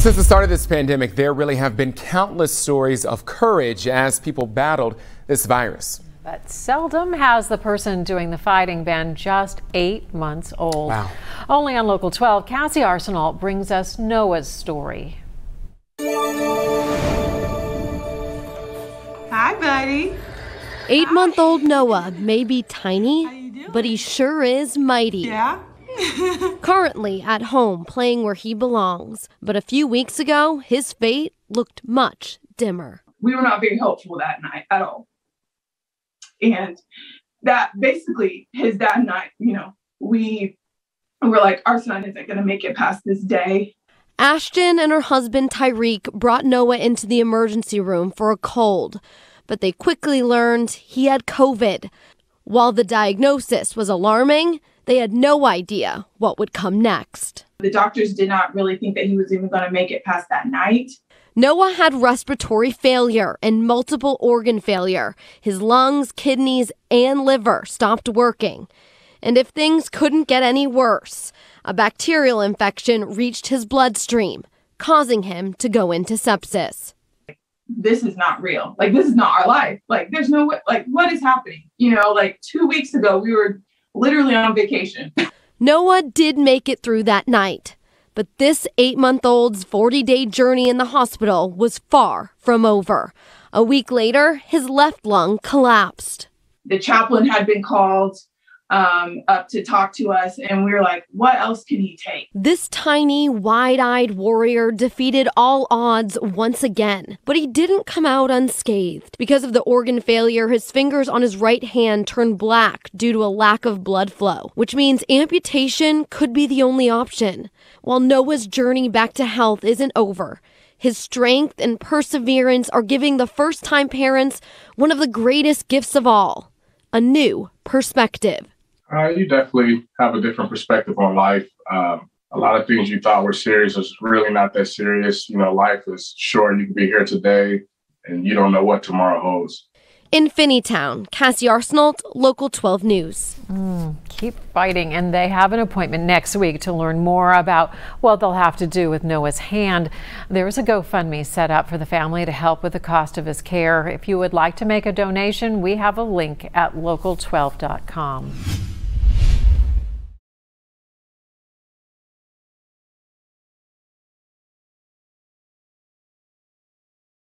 Since the start of this pandemic, there really have been countless stories of courage as people battled this virus. But seldom has the person doing the fighting been just 8 months old. Wow. Only on Local 12, Cassie Arsenault brings us Noah's story. Hi, buddy. 8-month-old Noah may be tiny, but he sure is mighty. Yeah. Currently at home playing where he belongs, but a few weeks ago, his fate looked much dimmer. We were not very hopeful that night at all. And that basically his dad and I, we were like, our son isn't going to make it past this day. Ashton and her husband Tyric brought Noah into the emergency room for a cold, but they quickly learned he had COVID. While the diagnosis was alarming, they had no idea what would come next. The doctors did not really think that he was even going to make it past that night. Noah had respiratory failure and multiple organ failure. His lungs, kidneys, and liver stopped working. And if things couldn't get any worse, a bacterial infection reached his bloodstream, causing him to go into sepsis. This is not real. This is not our life. There's no way. What is happening? 2 weeks ago, we were literally on vacation. Noah did make it through that night, but this 8-month-old's 40-day journey in the hospital was far from over. A week later, his left lung collapsed. The chaplain had been called up to talk to us, and we were like, what else can he take? This tiny, wide-eyed warrior defeated all odds once again, but he didn't come out unscathed. Because of the organ failure, his fingers on his right hand turned black due to a lack of blood flow, which means amputation could be the only option. While Noah's journey back to health isn't over, his strength and perseverance are giving the first-time parents one of the greatest gifts of all, a new perspective. You definitely have a different perspective on life. A lot of things you thought were serious is really not that serious. Life is short. You can be here today and you don't know what tomorrow holds. In Finneytown, Cassie Arsenault, Local 12 News. Keep fighting, and they have an appointment next week to learn more about what they'll have to do with Noah's hand. There is a GoFundMe set up for the family to help with the cost of his care. If you would like to make a donation, we have a link at local12.com.